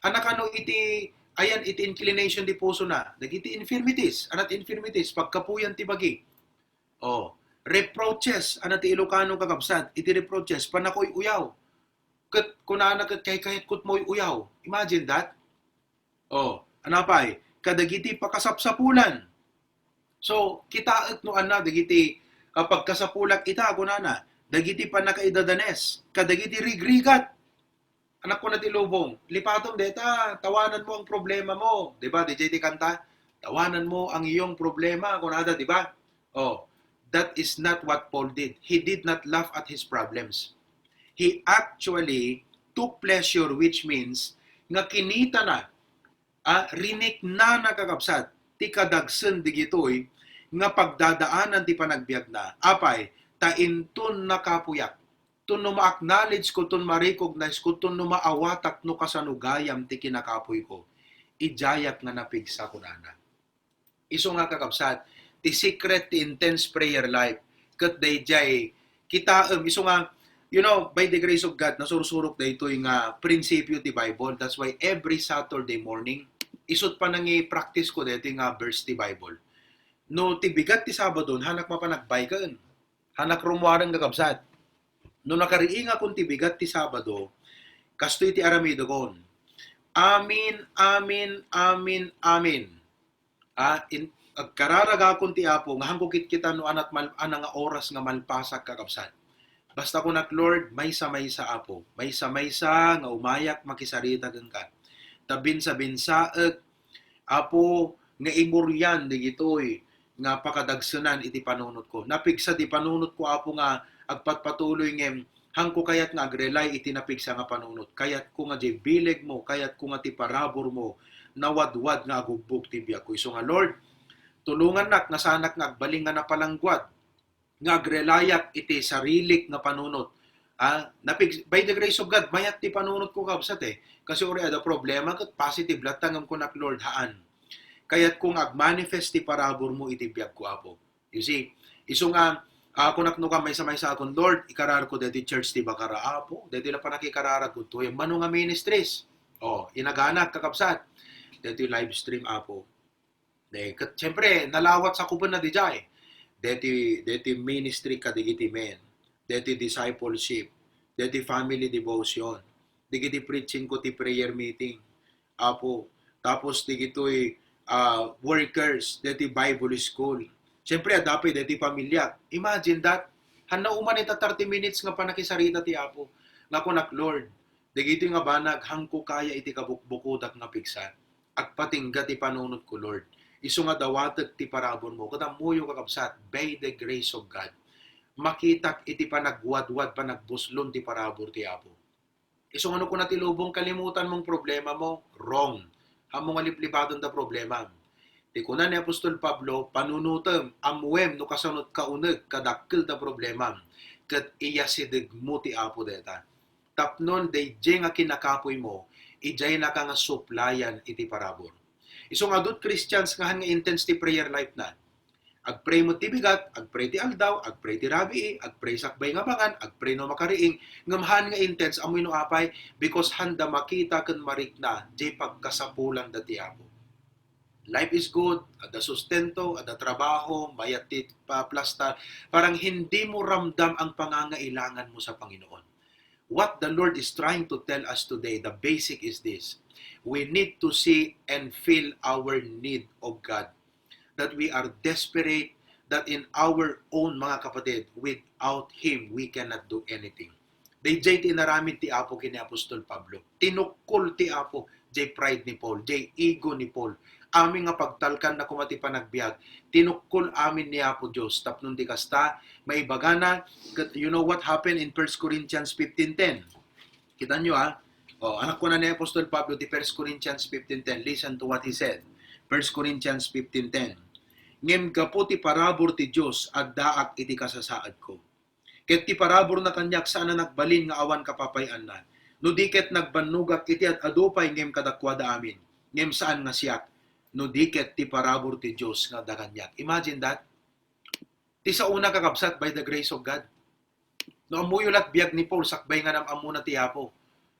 Anakano iti ayan iti inclination di puso na. Dagiti infirmities, anat infirmities pagkapuyan ti bagi. Reproaches, anat ti Ilocano kakabsat, iti reproaches panakoy uyaw. Ket kunana ket kahit kut moy uyaw. Imagine that. Anapay, kadagiti pakasapsapulan. So, kitaet no ana dagiti pagkasapulak ita kunana, dagiti panakaidadanes, kadagiti rigrigat. Anak ko na ti lubong, lipatom deta, tawanan mo ang problema mo, 'di ba? DJ ti kanta, tawanan mo ang iyong problema kunada, 'di ba? That is not what Paul did. He did not laugh at his problems. He actually took pleasure, which means nga kinita na, rinik na nakakabsat, ti kadagsen digitoy nga pagdadaanan ti panagbiag na apay ta inton nakapuyak tun no ma-acknowledge ko tun ma-recognize ko tun no maawatak no kasanugayam ti kinakapoy ko ijayak nga napigsa kunana. Isu nga kakabsat ti secret ti intense prayer life ket dayjay kita isu nga by the grace of God nasursurok daytoy nga prinsipyo ti Bible. That's why every Saturday morning isut pa nang i-practice ko dito nga verse ti Bible. No, ti bigat ti Sabado, hanak mapanagbay ka. Hanak rumuarang kakabsat. No nakariinga kung ti bigat ti Sabado, kastoy ti aramido kon. Amin, amin, amin, amin. Kararaga kung ti Apo, nga hangkukit kita no anat anang oras nga malpasak kakabsat. Basta ko nak Lord, may sa Apo. May sa nga umayak makisarita ka. Tabinsa-binsaet, Apo, nga imuryan, digitoy, nga pakadagsanan iti panunot ko. Napigsa di panunot ko, Apo, nga agpatpatuloy ngem, hangko kayat nga agrelay iti napigsa nga panunot. Kayat ko nga di bileg mo, kayat ko nga ti parabor mo, nawadwad nga agugbog ti biyak ko. So nga, Lord, tulungan nak, nasanak nga agbaling nga napalangguad, nga agrelayat iti sarilik nga panunot. By the grace of God, mayat ti panunot ko kabsat Kasi ori ada problema ket positive latangam ko nak Lord haan. Kayat kung agmanifest ti parabor mo iti biag ko Apo. You see, isu nga ako nakno ka may sa akon Lord, ikarar ko deti church ti Bakara Apo. Deti la pa nakikararag ko to mano nga ministries. Inaganak kakabsat. Dito yung live stream apo. Siyempre, nalawat sa kuban na di jay. Dito ministry kadigiti men. Dito discipleship. Dito family devotion. Digiti preaching ko ti prayer meeting. Apo. Tapos digito'y workers. Dito Bible school. Siyempre, dapat dito pamilya. Imagine that. Hana uman ita 30 minutes nga panakisarita ti Apo. Nga ko Lord, digito nga banag, hangko kaya iti kabukbukudak nga piksan. At patingga ti panunod ko, Lord. Isu nga dawatag ti parabon mo. Kadamuyo kakabsat, by the grace of God. Makitak iti panagwadwad, panagbuslon ti parabor ti Apo. Isu nga ko na ti lubong kalimutan mong problema mo, wrong. Hamong aliplibaton da problema. Ti kunan ni Apostol Pablo, panunutem, amuem no kasunod kauneg, kadakkel da problema. Kat iyasidig mo ti Apo deta. Tapnon, day nga kinakapoy mo, ijay na ka nga suplayan iti parabor. Iso nga doon Christians nga nga intense ti prayer life na. Agpray mo ti bigat, agpray ti aldaw, agpray ti rabi, agpray sakbay nga bangan, agpray no makariing, ngamhan nga intense amoy no apay because handa makita ken marikna jay pagkasapulan dati Apo. Life is good, ada sustento, ada trabaho, mayat ti plastar, parang hindi mo ramdam ang pangangailangan mo sa Panginoon. What the Lord is trying to tell us today, the basic is this. We need to see and feel our need of God. That we are desperate, that in our own mga kapatid, without Him, we cannot do anything. Jay tinaramid ti Apo kini Apostol Pablo. Tinukol ti Apo, jay pride ni Paul, jay ego ni Paul. Amin nga pagtalkan na kumati panagbiag, tinukol amin ni Apo Diyos. Tapnon di kasta, may bagana, you know what happened in 1 Corinthians 15:10? Kita nyo anak ko na ni Apostol Pablo di 1 Corinthians 15:10. Listen to what he said. 1 Corinthians 15:10. Ngem gapo ti parabor ti Diyos, agdaak iti kasasaad ko. Ket ti parabor na kanyak sana nagbalin nga awan kapapayan na. No diket nagbanugak iti at adupay ngem kadakwada amin. Ngem saan nga siyak. No diket ti parabor ti Diyos nga dakanyak. Imagine that. Ti sa una kakabsat by the grace of God. No amuyolat biyag ni Paul sakbay nga namu na ti Apo.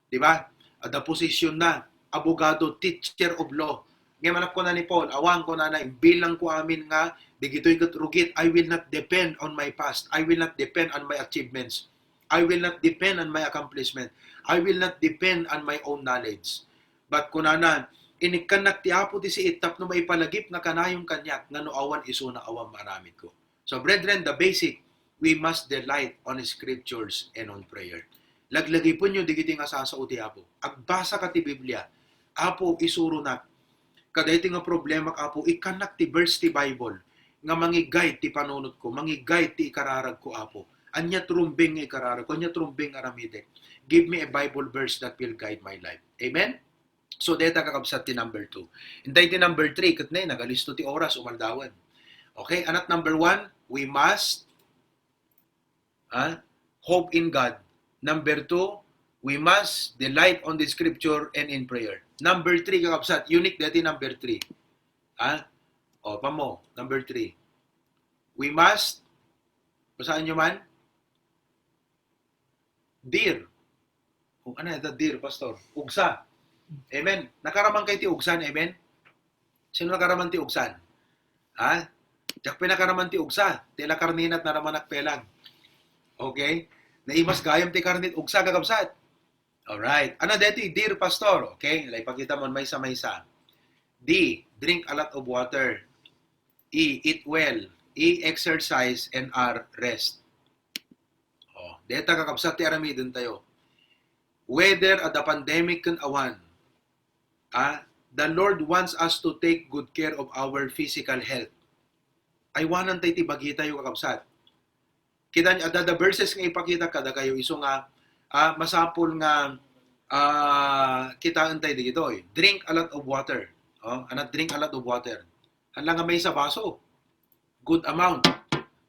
Di ba? Ada posisyon na abogado, teacher of law. Ngayon anak ko na ni Paul, awang ko na bilang ko amin nga digito'y rugit, I will not depend on my past. I will not depend on my achievements. I will not depend on my accomplishment. I will not depend on my own knowledge. But kunanan, inikanak ti Apo ti si itap no maipalagip nga kanayong kanyak nga no awan iso na awan maramid ko. So brethren, the basic, we must delight on scriptures and on prayer. Laglagi po nyo digiti nga sasao ti Apo. Agbasa ka ti Biblia. Apo isuro na. Kadayti nga problema Apo, ikanak ti verse ti Bible. Nga mangigay ti panunod ko, mangigay ti ikararag ko Apo. Anya trumbing nga ikararag ko, anya trumbing aramidek. Give me a Bible verse that will guide my life. Amen? So, deta kakabsat ti number 2. Intay ti number 3, kat na nagalisto ti oras, umaldawan. Okay, anak number 1, we must hope in God. Number 2, we must delight on the scripture and in prayer. Number 3, kakabsat, unique dati number 3. Pamo, number 3. We must, basahin nyo man, dear. Ano yung dear, pastor? Ugsa. Amen. Nakaraman kay ti ugsan, amen? Sino nakaraman ti ugsan? Diyak pinakaraman ti ugsa. Tila karninat na naman nakpelang. Okay? Naimas gayam ti karnit ugsa kakabsat. Alright. Ano deti? Dear pastor. Okay? Ipakita mo maysa-maysa. D. Drink a lot of water. E. Eat well. E. Exercise. And R. Rest. Deta kakabsat ti aramidin tayo. Whether at the pandemic kan awan, the Lord wants us to take good care of our physical health. Ay wanan tayo tibagi tayo kakabsat. Kita niya, the verses nga ipakita kada kayo, iso nga, masapol nga, kita antay dito. Drink a lot of water. Drink a lot of water. Hanlang nga may sa baso. Good amount.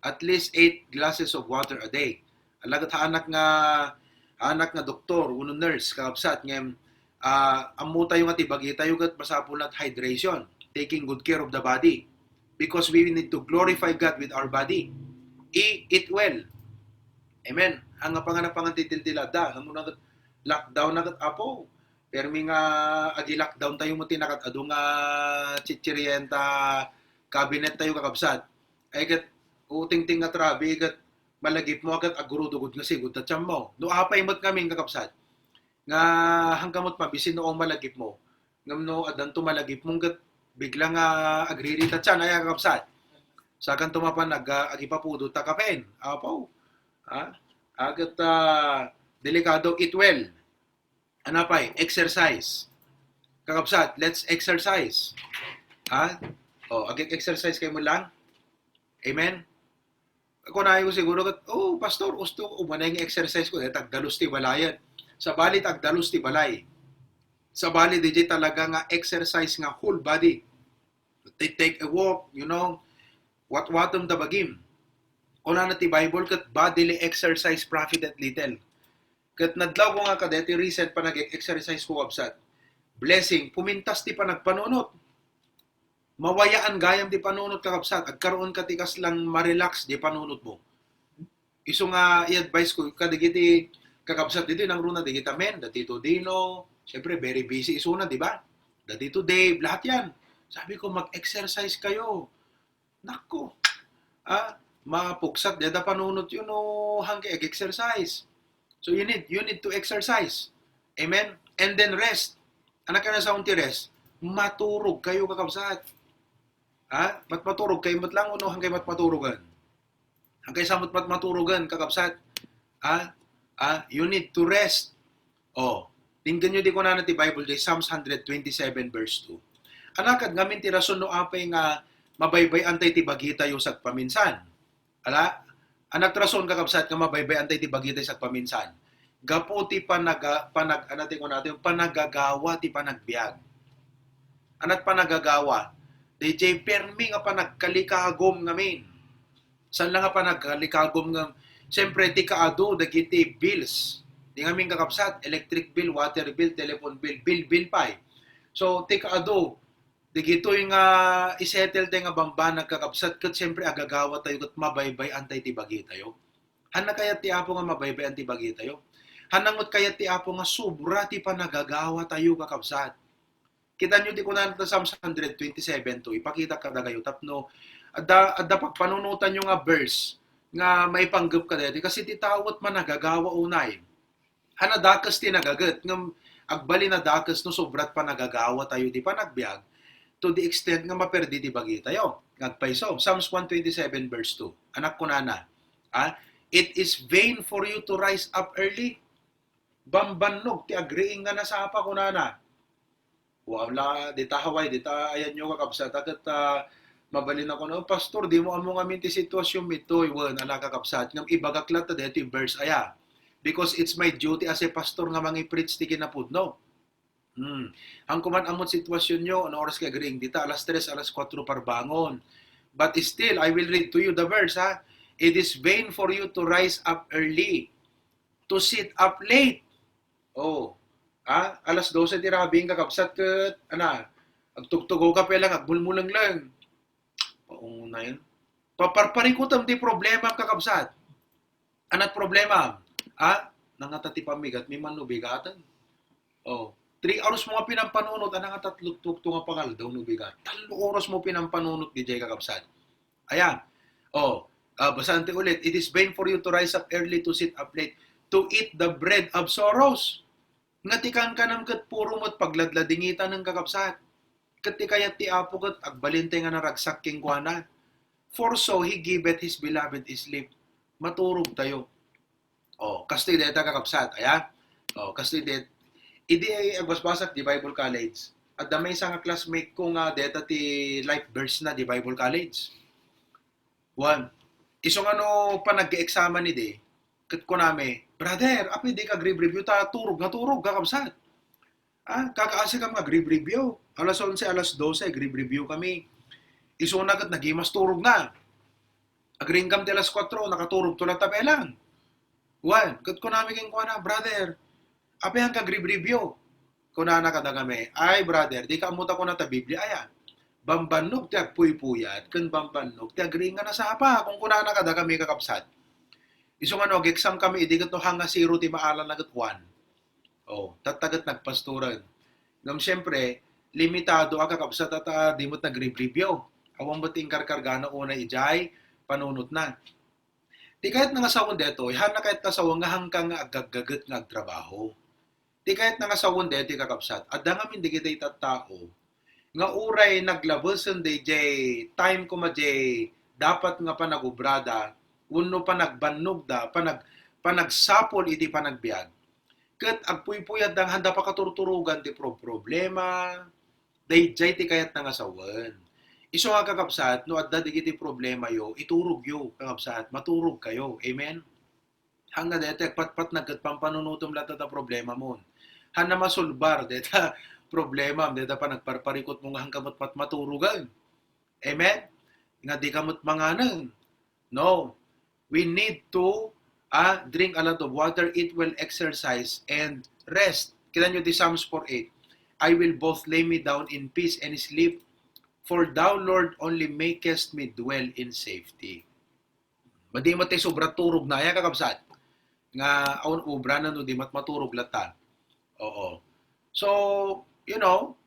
At least 8 glasses of water a day. Alagat anak nga doktor, uno nurse, kakabsat, ngayon, amu tayo nga tibagi tayo kat masapul at hydration, taking good care of the body. Because we need to glorify God with our body. Eat well. Amen. Ang panganang pangantitil-tilada, lockdown na kat Apo. Permi nga agi lockdown tayo mo tinakat adu nga chichirienta cabinet tayo kakabsat. Ay kat uting-ting nga trabi kat malagip mo agad agurudugod nga sigud ta tiyam mo. No apay mat kami kakabsat. Nga hangkamot pa bisin noong malagip mo. Ngam no adan to malagip mong gat bigla nga agririta tiyan ay kakabsat. Sakan tumapan agipapudot ta kapen. Apaw. Ha? Agat delikado eat well. Anapay, exercise. Kakabsat, let's exercise. Ha? Ag-exercise kayo mo lang. Amen? Ako na ko siguro, pastor, gusto ko umanay ng exercise ko. Tagdalos ti balayan. Sa bali, tagdalos ti balay. Sa bali, DJ talaga nga exercise nga whole body. Take a walk, what the bagim. Kuna na ti Bible, kat bodily exercise profited little. Kat nadlaw ko nga kadeti recent pa nag-exercise ko kabsat. Blessing, pumintas ti pa nagpanunot. Mawayaan gayam di panunot kakabsat. Agkaroon ka tikas lang ma-relax di panunot mo. Iso nga i-advise ko, kadigiti kakabsat dito nang runa di kita men, datito Dino, siyempre very busy iso na, di ba? Datito Dave, lahat yan. Sabi ko, mag-exercise kayo. Nako. Mapuksat, dada panunot yun o hanggang exercise. So you need to exercise. Amen? And then rest. Anak ka na sa unti rest. Maturog kayo kakabsat. Matmaturog kayo matlang uno hanggang matmaturogan. Hanggang sa matmaturogan kakabsat. You need to rest. Tingnan nyo di ko na ti Bible day, Psalms 127 verse 2. Anakad ngamin ti rason no apay nga mabaybay antay ti bagita yung sa paminsan. Anak rason kakabsat nga mabaybay antay ti bagita sa paminsan. Gapo ti panagagawa ti panagbiag. Anak panagagawa. DJ permi nga panagkalikagom ngamin. San lang nga panagkalikagom nga siyempre ti kaado dagiti bills. Di ngamin kakabsat electric bill, water bill, telephone bill, bill pay. So ti kaado digito yung isettle tayo nga bamba nagkakabsat kat siyempre agagawa tayo kat mabaybay antay ti bagi tayo. Hana kaya ti apo nga mabaybay antay bagi tayo. Hanangot kaya ti apo nga sobra ti pa nagagawa tayo kakabsat. Kita nyo di ko na Psalms 127 to, ipakita ka na kayo tapno. Adda pagpanunutan nyo nga verse nga may panggap ka dito kasi ti tawat man nagagawa unay. Hana dakas ti nagagat ngam agbali na dakas no sobrat pa nagagawa tayo di pa nagbiag. To the extent nga maperdi di bagi tayo. Nagpaiso. Psalms 127 verse 2. Anak ko nana. It is vain for you to rise up early. Bambanog, ti agreeing nga nasapa ko nana. Wala, dita haway, dita ayan nyo kakabsat. Agad mabalin ako na, pastor, di mo amo ngamin ti sitwasyon mito. Iwan, ala kakabsat. Ngam ibagaklat na dito yung verse aya. Because it's my duty as a pastor nga mangi-preach ti kinapudno. Ang kuman amot sitwasyon nyo, ano oras kaya agreeing dita, alas 3, alas 4 parbangon. But still, I will read to you the verse, It is vain for you to rise up early, to sit up late. Alas 12 tirabing kakabsat kat, agtugtugo ka pa lang, agbulmulang lang. Pauna yun. Paparparikutam di problema kakabsat. Anat problema? Nangatati pamigat, may manubigatan. 3 hours mo nga pinampanunot, nga tatlog nga pangal daw nubigat. 3 oras mo pinampanunot, DJ kakabsat. Ayan. Basahan ti ulit. It is vain for you to rise up early, to sit up late, to eat the bread of sorrows. Ngatikan ka nam kat puro mo't pagladladingitan ng kakabsat. Kati kayat ti apo kat agbalinte nga naragsak king kuana. For so he giveth his beloved sleep. Maturog tayo. Kastoy deta kakabsat. Ayan. Kastoy deta. Idi ay agbasbasak di Bible College. At damay isang classmate ko nga deta ti life verse na di Bible College. Isong pa nag-exama ni di. Kat ko nami, brother, api di ka review ta turog kakabsat. Kakaasi ka mag-review. Alas 11, alas 12, review kami. Isong nagat nagimas turog na. Agringkam ti alas 4, nakaturog to lang tapelang. Kat ko nami king ko na, brother, api ang kag-review. Kunana ka na kami, ay brother, di ka amuta ko na ta Biblia, ayan. Bambanog, ti agpuy-puyat, kan bambanog, ti agring nga na sa apa, kung kunana ka na kami kakapsat. Isong exam kami, di ka to hanga 0 ti maalan na gat 1. Oh, tatagat nagpasturan. Ngam siyempre, limitado ang kakabsat at di mo't nag-review. Awang bating karkargana una ijay, panunot na. Di kahit nga sawon deto, han na kahit kasawang nga hangkang nga agagagat nga agtrabaho. Di kahit nga sawon deto kakabsat, at dangamin di kita itatao, nga uray naglabasan di jay time ko ma jay dapat nga panagubrada, uno pa nagbannog da, panagsapol iti panagbiag. Ket agpuypuyat dang handa pa katurturugan ti problema, dayjay ti kayat nga sawen. Iso nga kakabsat, no adda digiti problema yo, iturog yo kakabsat, maturog kayo. Amen? Hangga dete, patpat nagkat pampanunutom lahat ta problema mo. Hana masulbar, deta problema, deta pa nagparparikot mo nga hangkamot pat maturugan. Amen? Nga di kamot manganang. No. We need to drink a lot of water, eat well, exercise, and rest. Kita nyo di Psalms 4:8. I will both lay me down in peace and sleep, for thou, Lord, only makest me dwell in safety. Madi mo tayo sobra turog na, yan kakabsat. Nga, aon ubra na no, di mat maturog lata. Oo. So, you know,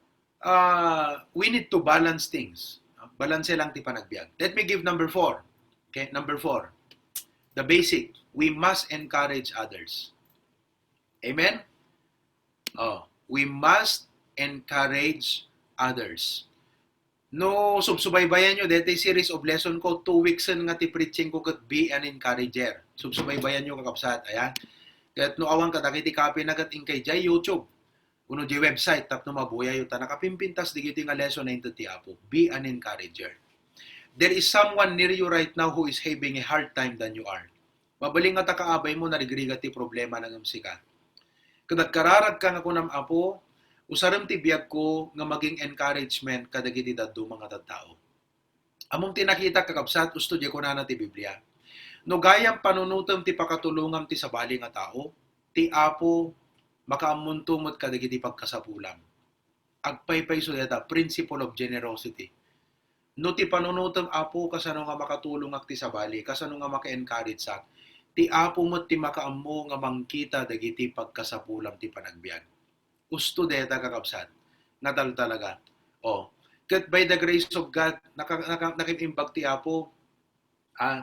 we need to balance things. Balance lang ti panagbiag. Let me give number 4. Okay, number 4. The basic. We must encourage others. Amen? Oh, we must encourage others. No, subsubaybayan nyo, dito series of lesson ko, 2 weeks nga ti preaching ko kat be an encourager. Subsubaybayan nyo kakapsat, ayan. Kat no awang katakiti copy na kat inkay jay YouTube. Uno jay website, tap no mabuya yun, nakapimpintas di nga lesson na ti apo. Be an encourager. There is someone near you right now who is having a hard time than you are. Mabaling nga takaabay mo, narigriga ti problema ng amsika. Kadagkararag ka nga kunam apo, usaram ti biyag ko nga maging encouragement kadagiti daddo mga tattao. Among tinakita kakabsat, gusto di ko na ti Biblia. No gayang panunutom ti pakatulungam ti sabali nga tao, ti apo makaamuntumot kadagiti pagkasapulam. Agpaypay so data, principle of generosity. No ti panunutom apo kasano nga makatulong ak ti sabali, kasano nga maka-encourage sak, ti apo mo ti makaammo nga mangkita dagiti pagkasapulam ti panagbiag. Gusto deta kakabsat. Natal talaga. Oh. Kat by the grace of God, nakikimbag ti apo,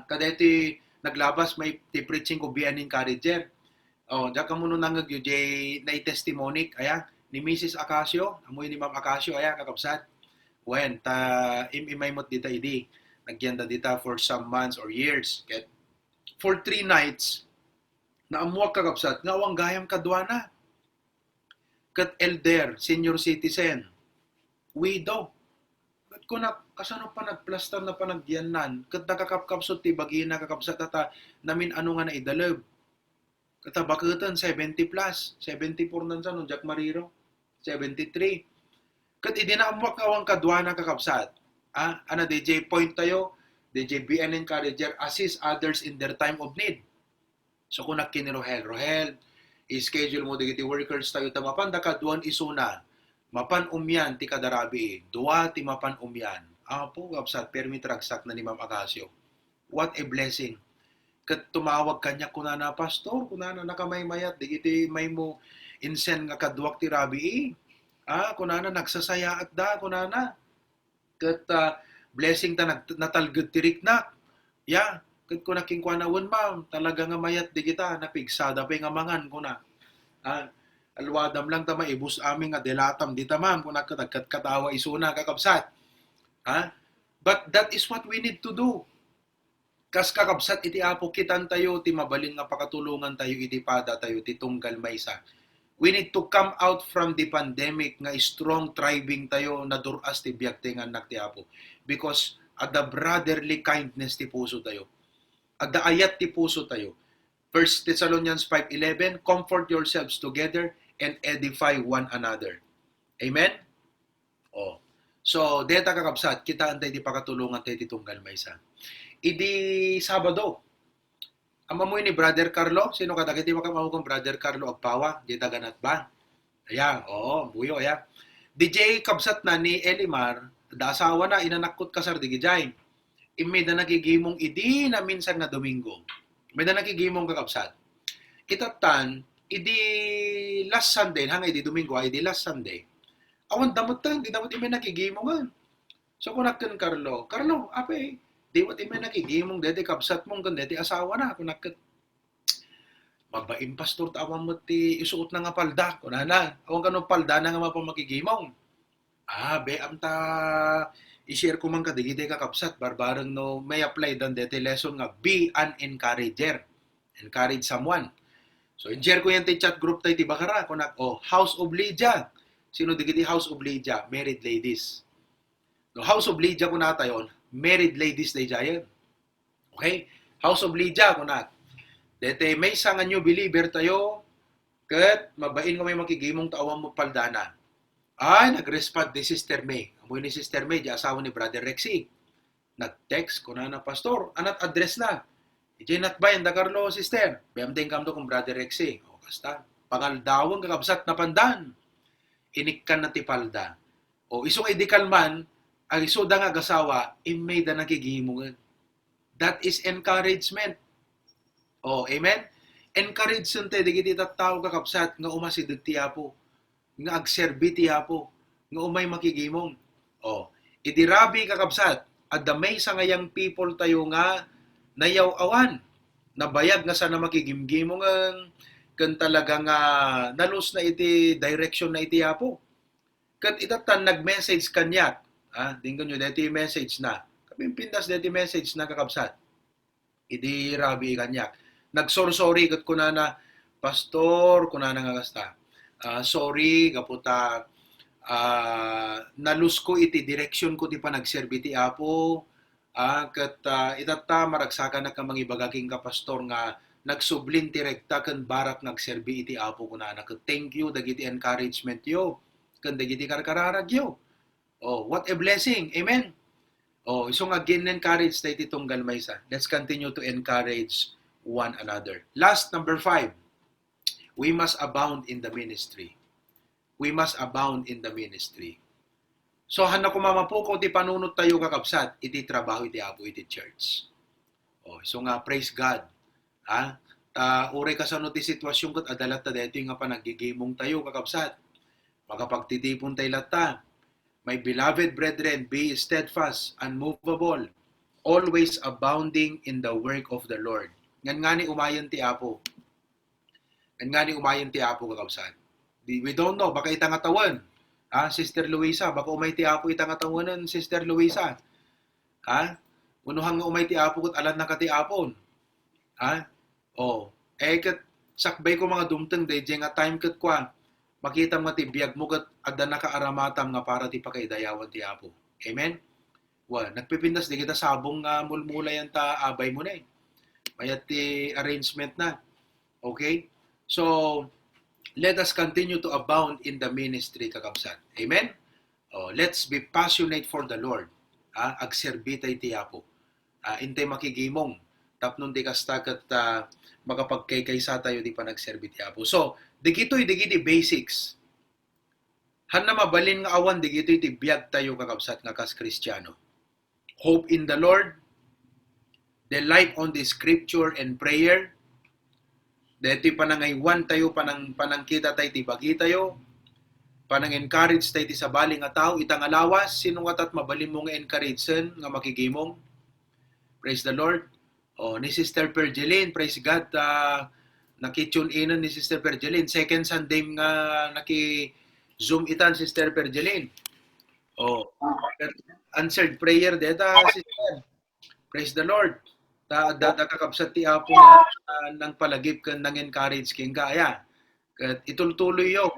kadeti naglabas may ti preaching ko be an encourager. Oh, diyan ka muna nang na testimony, aya, ni Mrs. Acacio, amoy ni Ma'am Acacio, aya, kakabsat. When, imay mo't dita idi, nagyanda dita for some months or years. Ket, for 3 nights, naamuak kakabsat, ngawang gayam kadwana. Kat elder, senior citizen, widow. Kat ko na, kasano pa nagplastar na panagyanan, kat nakakapkapsot ti bagina kakabsat ata, namin ano nga na idalab. Kata bakatan, 70 plus, 74 nansa no, Jack Mariro, 73. Kat idinaamuak awang kadwana kakabsat. Ana DJ point tayo, DJ be an encourager, assist others in their time of need. So kung nakin ni Rohel, i-schedule mo digiti workers tayo ta mapan da kaduan isuna. Mapan umyan ti kadarabi, duwa ti mapan umyan. Apo kapsat permit ragsak na ni Ma'am Acacio. What a blessing. Kat tumawag kanya kunana pastor, kunana nakamay-mayat digiti may mo insen nga kaduak ti rabi. Kunana nagsasaya at da kunana. Kat blessing ta natalged ti riknak. Ya, kat ko naking kuanawon ma'am, talaga nga mayat di kita, napigsada pa nga mangan ko na. Alwadam lang ta maibus aming nga delatam di ta ma'am, kung katawa isuna kakabsat. But that is what we need to do. Kas kakabsat iti apo kitan tayo, ti mabaling nga pakatulungan tayo, iti pada tayo, ti tunggal maysa. We need to come out from the pandemic nga strong thriving tayo na duras ti biag tingan nak ti apo. Because at the brotherly kindness ti puso tayo. At the ayat ti puso tayo. 1 Thessalonians 5:11, comfort yourselves together and edify one another. Amen? Oh. So, deta kakabsat, kita antay di pakatulungan tayo ti tunggal maysa. Idi Sabado, amamoy ni Brother Carlo, sino kadagiti makamahukong Brother Carlo Agpawa, di daganat ba? Ayan, oo, buyo, ayan. DJ kabsat na ni Elimar, da asawa na, inanakot kasar di gijay. May na nagigimong idi na minsan na Domingo. May na nagigimong kakabsat. Itatan, idi last Sunday, hangay di Domingo, idi last Sunday. Awan damot tan, di damot imi nakigimongan. So kunakken Carlo, ape, di wat imi nakigimong deti kapsat mong kan deti asawa na kunakket. Mabain pastor tawan mo ti isuot na nga palda, kunana. Awan kanong palda na nga mapamakigimong. Be amta i-share ko man kadigiti kakapsat barbareng no may apply dan deti lesson nga be an encourager. Encourage someone. So in-share ko yan ti chat group tayo ti Bakara kunak House of Lydia. Sino digiti House of Lydia? Married ladies. No House of Lydia kuna tayon, married ladies day jayan. Okay? House of Lydia kunak. Dete may sa nga new believer tayo ket mabain nga may makigimong tawang mo paldana. Ay, nag-respond ni Sister May. Amoy ni Sister May, di asawa ni Brother Rexy. Nag-text ko na pastor, anat address na. Ije nat ba yung Carlo, Sister? Biyamdeng kam to kung Brother Rexy. O, kasta. Pangaldawang kakabsat na pandan. Inikkan na tipalda. O, isong idikal man, ang iso da nga gasawa, imay da nakigimungan. That is encouragement. O, amen? Encouragement tayo, di kita tao kakabsat, nga umasidog tiyapo. Nga agserbi tiyapo, nga umay makigimong. Idirabi kakabsat, at damay sa ngayang people tayo nga nayaw-awan, nabayag nga sana makigimgimong kan talaga nga nalus na iti direction na iti yapo. Kat itatan nag-message kanyak, tingnan nyo, dito message na. Kaming pindas dito message na kakabsat. Idirabi kanyak. Nagsorry kat kunana, pastor, kunana nga kasta. Sorry, kaputa, nalus ko iti direction ko ti panagserbi ti Apo, kat itata maragsakan na ka mangibagaking kapastor nga nagsublin ti rekta kan barak nagserbi iti Apo ko na thank you, dagiti encouragement yo, kan dagiti karkararag yo. What a blessing, amen? Isong again encourage tayo itong galmaysa. Let's continue to encourage one another. Last, number 5. We must abound in the ministry. We must abound in the ministry. So, hana ko mamapuko, ti panunot tayo kakabsat, iti trabaho, iti apo, iti church. So nga, praise God. Ure ka sa ti sitwasyon kat adalat ta dito nga panagigimong tayo kakabsat. Makapagtitipon tayo lata. My beloved brethren, be steadfast, unmovable, always abounding in the work of the Lord. Ngan nga ni umayon ti apo. Nga ni umayon ti Apo kakabsat. We don't know, baka itangatawan. Sister Luisa, baka umay ti Apo itangatawan Sister Luisa. Unuhang nga umay ti Apo kat alat na ka ti Apon. Kat sakbay ko mga dumteng day, nga time kat kwa, makita mo ti biyag mo kat adda na ka aramatam nga para ti pakaidayawan ti Apo. Amen? Nagpipindas di kita sabong mulmulay ang abay mo na eh. Mayat ti arrangement na. Okay? So, let us continue to abound in the ministry, kakabsat. Amen? Let's be passionate for the Lord. Agserbi tayo tiyapo. Intay makigimong. Tapnon di kastakat makapagkaykaysa tayo di pa nagserbi tiyapo. So, digito'y basics. Han na mabalin nga awan, digito'y biyag tayo kakabsat nga kas Kristiyano. Hope in the Lord, delight on the scripture and prayer, deti panangaywan tayo, panangkita tayo, tibagi tayo, panang-encourage tayo ti sabali nga tao, itang alawas, sino nga tat mabalin mo nga encourage nga makigimong. Praise the Lord. Ni Sister Pergeline, praise God, nakitune inan ni Sister Pergeline. Second Sunday nga naki-zoom itan, Sister Pergeline. Answered prayer deta, Sister. Praise the Lord. Kakabsat ti Apo nang palagip kan nang encourage king kaya. Itultuloy yo,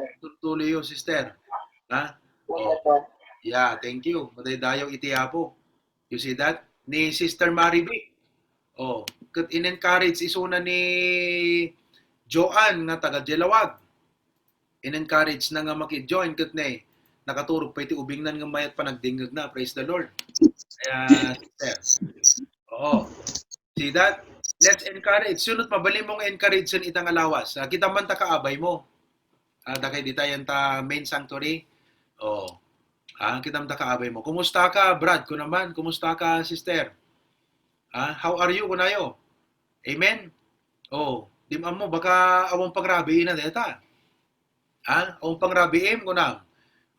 sister. Yeah, thank you. Madaydayaw iti Apo. You see that? Ni Sister Mariby. Kat in-encourage isuna ni Joanne nga taga Jelawag. In-encourage na nga maki-join kat ne. Nakaturog pa iti ubingnan nga mayat panagdingag na. Praise the Lord. Kaya, sister. See that? Let's encourage. Sunod mabalin mong encourage sa itang alawas. Kita man ta kaabay mo. Dakay di tayo ta main sanctuary. Kita man ta kaabay mo. Kumusta ka, Brad? Ko naman. Kumusta ka, sister? How are you, kunayo? Amen? Di mo baka awang pagrabi na deta. Ha? Awang pagrabi ko na.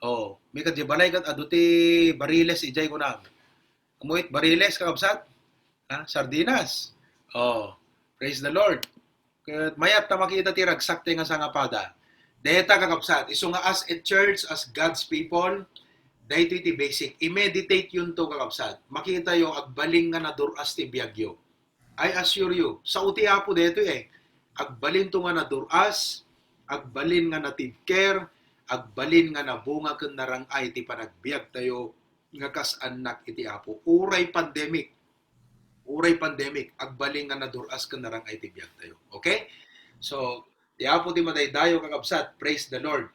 Oh, may kadyabalay kat aduti bariles ijay ko na. Amuit bariles kakabsat. Ha? Sardinas. Oh, praise the Lord. Kat mayat ta makita ti ragsak ti nga sangapada. Deta kakabsat, iso nga as a church, as God's people, dahito iti basic. I-meditate yun to kakabsat. Makita yung agbaling nga naduras ti biyagyo. I assure you, sa uti apo dito agbalin to nga naduras, agbalin nga natidker, agbalin nga nabunga ken narangay ti panagbiag tayo nga kas anak iti apo. Uray pandemic, agbalin nga naduras ken narangay ti biag tayo. Okay? So, ti apo ti madaydayo kakabsat, praise the Lord.